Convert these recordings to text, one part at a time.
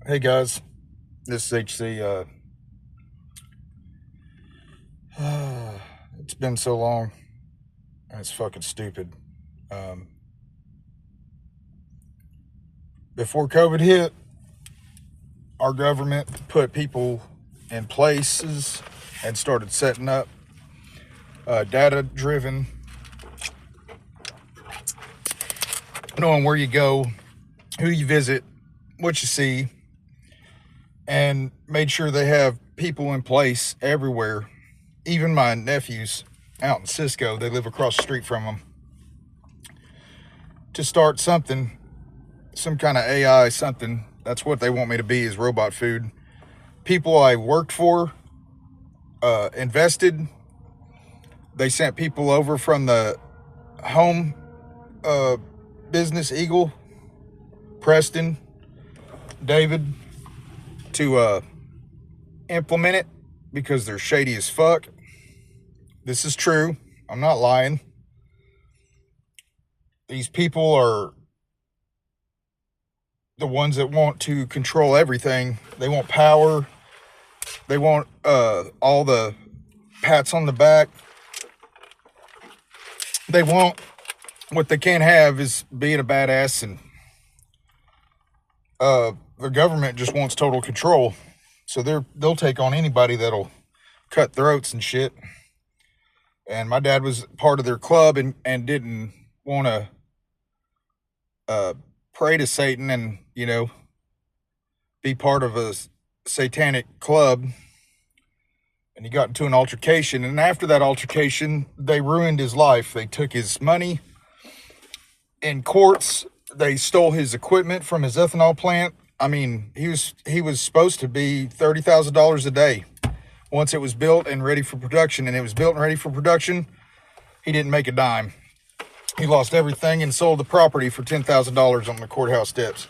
Hey guys, this is HC. It's been so long, and it's fucking stupid. Um, Before COVID hit, our government put people in places and started setting up data-driven, knowing where you go, who you visit, what you see, and made sure they have people in place everywhere. Even my nephews out in Cisco, they live across the street from them, to start something, some kind of AI something. That's what they want me to be, is robot food. People I worked for, invested. They sent people over from the home uh, business, Eagle, Preston, David, to implement it because they're shady as fuck. This is true. I'm not lying. These people are the ones that want to control everything. They want power. They want all the pats on the back. They want what they can't have is being a badass, and the government just wants total control. So they'll take on anybody that'll cut throats and shit. And my dad was part of their club and didn't want to pray to Satan and be part of a satanic club. And he got into an altercation, and after that altercation, they ruined his life. They took his money in courts. They stole his equipment from his ethanol plant. I mean, he was supposed to be $30,000 a day once it was built and ready for production. And it was built and ready for production. He didn't make a dime. He lost everything and sold the property for $10,000 on the courthouse steps.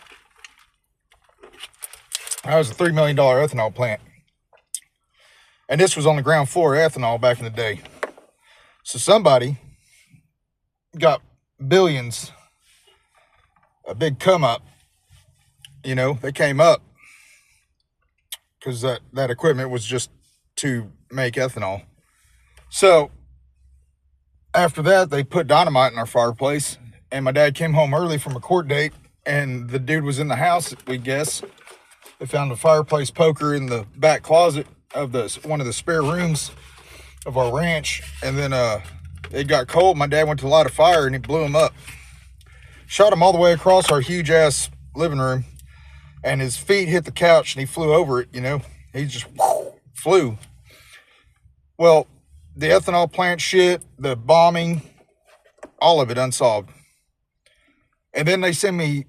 That was a $3 million ethanol plant. And this was on the ground floor of ethanol back in the day. So somebody got billions, a big come up. They came up because that equipment was just to make ethanol. So after that, they put dynamite in our fireplace, and my dad came home early from a court date, and the dude was in the house, we guess. They found a fireplace poker in the back closet of one of the spare rooms of our ranch, and then it got cold. My dad went to light a fire, and he blew him up. Shot him all the way across our huge-ass living room, and his feet hit the couch, and he flew over it, He just flew. Well, the ethanol plant shit, the bombing, all of it unsolved. And then they send me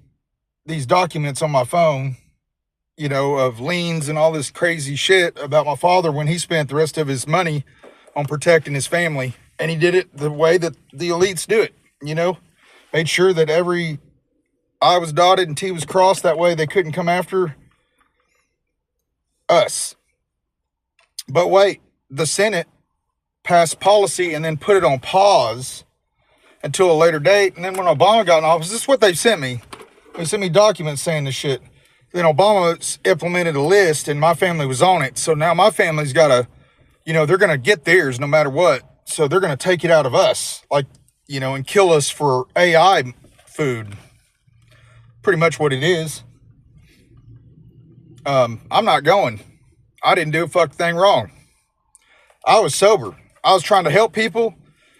these documents on my phone, of liens and all this crazy shit about my father when he spent the rest of his money on protecting his family. And he did it the way that the elites do it, Made sure that every I was dotted and T was crossed. That way they couldn't come after us. But wait, the Senate passed policy and then put it on pause until a later date. And then when Obama got in office, this is what they sent me. They sent me documents saying this shit. Then Obama implemented a list, and my family was on it. So now my family's got to, they're going to get theirs no matter what. So they're going to take it out of us, and kill us for AI food. Pretty much what it is. I'm not going. I didn't do a fucking thing wrong. I was sober. I was trying to help people.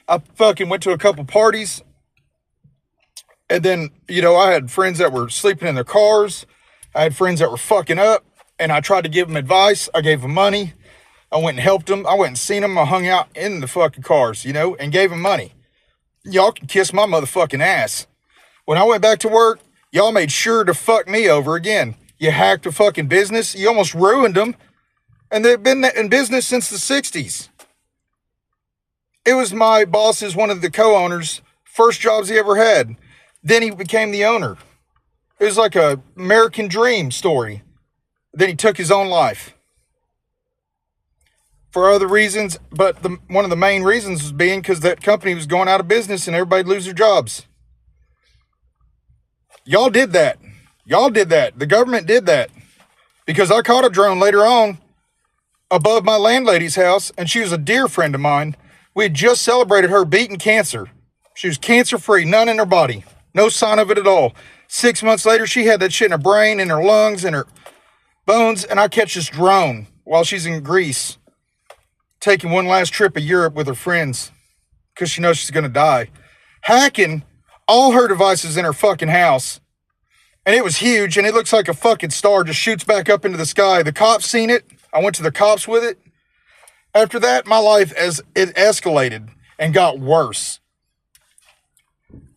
I fucking went to a couple parties. And then, I had friends that were sleeping in their cars. I had friends that were fucking up. And I tried to give them advice. I gave them money. I went and helped them. I went and seen them. I hung out in the fucking cars, and gave them money. Y'all can kiss my motherfucking ass. When I went back to work, y'all made sure to fuck me over again. You hacked a fucking business. You almost ruined them. And they've been in business since the 60s. It was my boss's, one of the co-owners, first jobs he ever had. Then he became the owner. It was like a American dream story. Then he took his own life. For other reasons, but one of the main reasons was being because that company was going out of business and everybody'd lose their jobs. Y'all did that. The government did that. because I caught a drone later on above my landlady's house, and she was a dear friend of mine. We had just celebrated her beating cancer. She was cancer-free, none in her body. No sign of it at all. 6 months later, she had that shit in her brain, in her lungs, in her bones, and I catch this drone while she's in Greece, taking one last trip of Europe with her friends, because she knows she's going to die. Hacking all her devices in her fucking house. And it was huge, and it looks like a fucking star just shoots back up into the sky. The cops seen it. I went to the cops with it. After that, my life it escalated and got worse.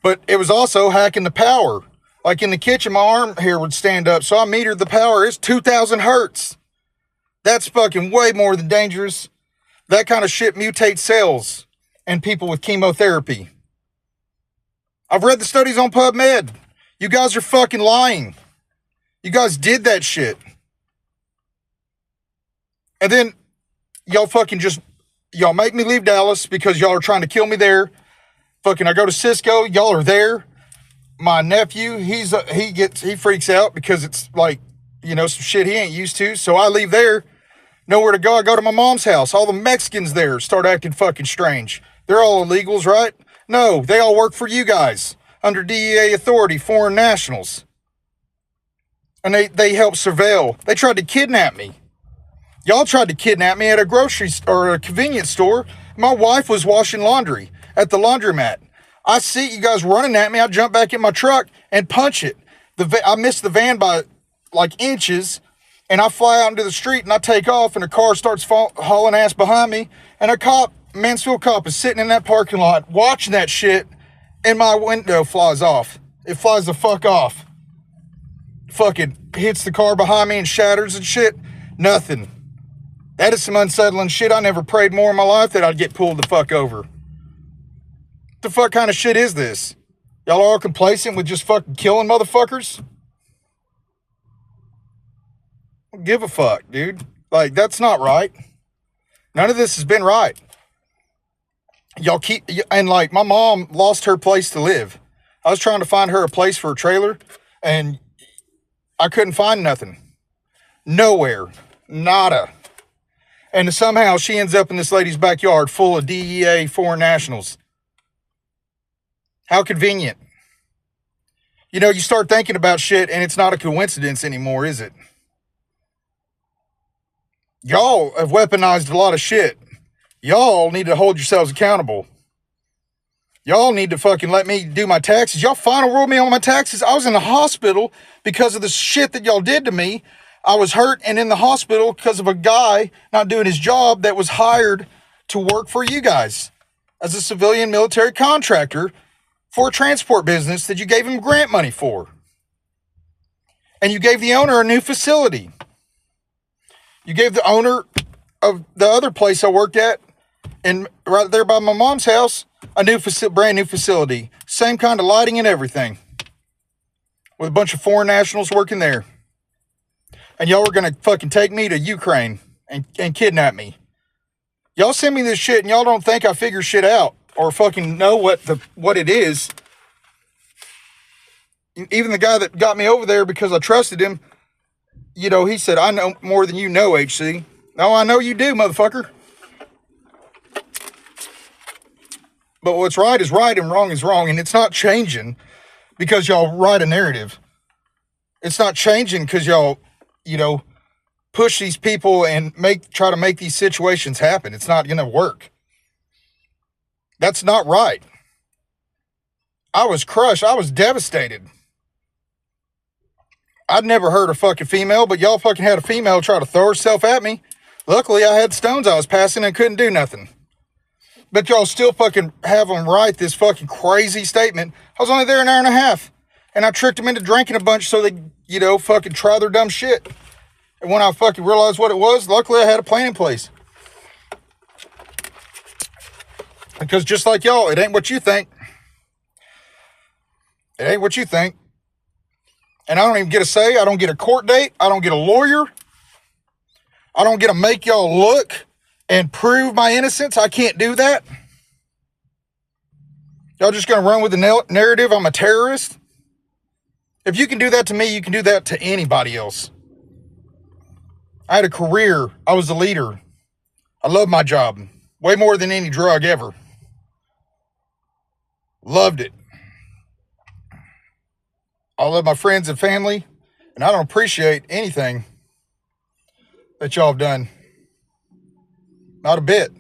But it was also hacking the power. Like in the kitchen, my arm here would stand up, so I metered the power. It's 2,000 hertz. That's fucking way more than dangerous. That kind of shit mutates cells and people with chemotherapy. I've read the studies on PubMed. You guys are fucking lying. You guys did that shit. And then y'all make me leave Dallas because y'all are trying to kill me there. Fucking I go to Cisco, y'all are there. My nephew, he freaks out because it's like, some shit he ain't used to. So I leave there, nowhere to go. I go to my mom's house. All the Mexicans there start acting fucking strange. They're all illegals, right? No, they all work for you guys under DEA authority, foreign nationals. And they help surveil. They tried to kidnap me. Y'all tried to kidnap me at a grocery or a convenience store. My wife was washing laundry at the laundromat. I see you guys running at me. I jump back in my truck and punch it. I missed the van by like inches, and I fly out into the street and I take off, and a car starts hauling ass behind me, and a Mansfield cop is sitting in that parking lot watching that shit, and my window flies off. It flies the fuck off. Fucking hits the car behind me and shatters and shit. Nothing. That is some unsettling shit. I never prayed more in my life that I'd get pulled the fuck over. What the fuck kind of shit is this? Y'all are all complacent with just fucking killing motherfuckers? Don't give a fuck, dude. Like, that's not right. None of this has been right. Y'all and like, my mom lost her place to live. I was trying to find her a place for a trailer, and I couldn't find nothing. Nowhere. Nada. And somehow she ends up in this lady's backyard full of DEA foreign nationals. How convenient. You start thinking about shit and it's not a coincidence anymore, is it? Y'all have weaponized a lot of shit. Y'all need to hold yourselves accountable. Y'all need to fucking let me do my taxes. Y'all final ruled me on my taxes. I was in the hospital because of the shit that y'all did to me. I was hurt and in the hospital because of a guy not doing his job that was hired to work for you guys as a civilian military contractor for a transport business that you gave him grant money for. And you gave the owner a new facility. You gave the owner of the other place I worked at, and right there by my mom's house, a brand new facility. Same kind of lighting and everything. With a bunch of foreign nationals working there. And y'all were going to fucking take me to Ukraine and kidnap me. Y'all send me this shit and y'all don't think I figure shit out or fucking know what it is. Even the guy that got me over there because I trusted him, he said, I know more than you know, HC. No, I know you do, motherfucker. But what's right is right and wrong is wrong. And it's not changing because y'all write a narrative. It's not changing because y'all, push these people and try to make these situations happen. It's not going to work. That's not right. I was crushed. I was devastated. I'd never heard a fucking female, but y'all fucking had a female try to throw herself at me. Luckily, I had stones I was passing and couldn't do nothing. But y'all still fucking have them write this fucking crazy statement. I was only there an hour and a half. And I tricked them into drinking a bunch so they, fucking try their dumb shit. And when I fucking realized what it was, luckily I had a plan in place. Because just like y'all, it ain't what you think. It ain't what you think. And I don't even get a say. I don't get a court date. I don't get a lawyer. I don't get to make y'all look and prove my innocence. I can't do that. Y'all just going to run with the narrative I'm a terrorist? If you can do that to me, you can do that to anybody else. I had a career. I was a leader. I loved my job way more than any drug ever. Loved it. I love my friends and family, and I don't appreciate anything that y'all have done. Not a bit.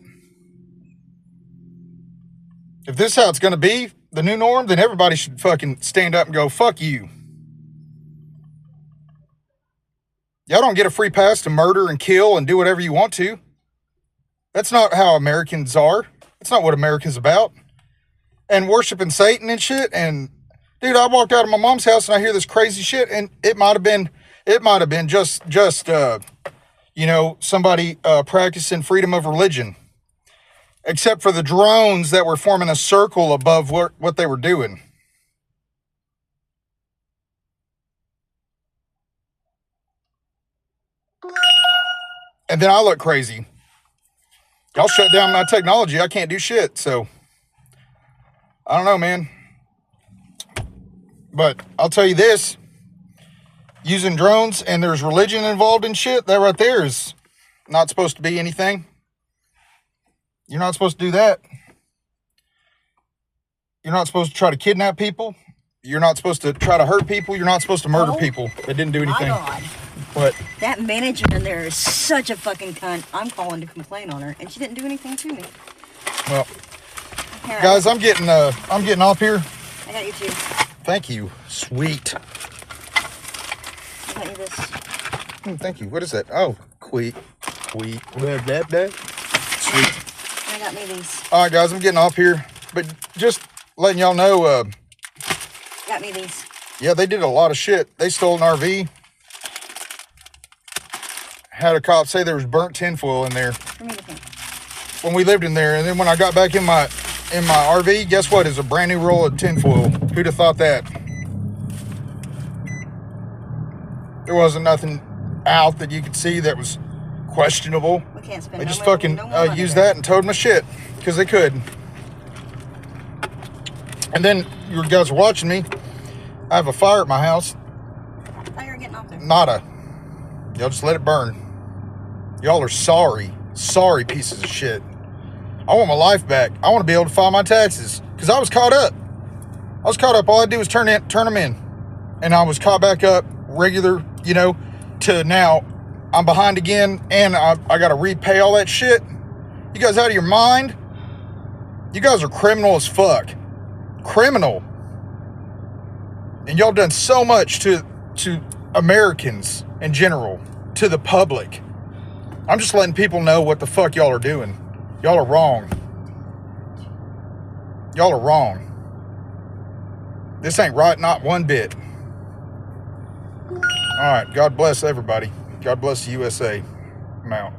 If this is how it's going to be, the new norm, then everybody should fucking stand up and go, fuck you. Y'all don't get a free pass to murder and kill and do whatever you want to. That's not how Americans are. That's not what America's about. And worshiping Satan and shit. And dude, I walked out of my mom's house and I hear this crazy shit, and it might have been just somebody practicing freedom of religion. Except for the drones that were forming a circle above what they were doing. And then I look crazy. Y'all shut down my technology. I can't do shit. So, I don't know, man. But I'll tell you this. Using drones and there's religion involved in shit, that right there is not supposed to be anything. You're not supposed to do that. You're not supposed to try to kidnap people. You're not supposed to try to hurt people. You're not supposed to murder people that didn't do anything. My God. What? That manager in there is such a fucking cunt. I'm calling to complain on her, and she didn't do anything to me. Well, guys, I'm getting off here. I got you too. Thank you. Sweet. I got you this. Thank you. What is that? Oh, Sweet. Sweet. I got me these. All right, guys, I'm getting off here, but just letting y'all know. Got me these. Yeah, they did a lot of shit. They stole an RV. Had a cop say there was burnt tinfoil in there when we lived in there, and then when I got back in my RV, guess what? It's a brand new roll of tinfoil. Who'd have thought that? There wasn't nothing out that you could see that was questionable. We can't spend They no just money, fucking no money used there. that and towed my shit because they could. And then you guys are watching me. I have a fire at my house. Oh, you're getting off there. Nada. Y'all just let it burn. Y'all are sorry pieces of shit. I want my life back. I want to be able to file my taxes because I was caught up. All I did was turn them in, and I was caught back up regular, to now I'm behind again, and I got to repay all that shit. You guys out of your mind? You guys are criminal as fuck. Criminal. And y'all done so much to Americans in general, to the public. I'm just letting people know what the fuck y'all are doing. Y'all are wrong. Y'all are wrong. This ain't right, not one bit. All right, God bless everybody. God bless the USA. I'm out.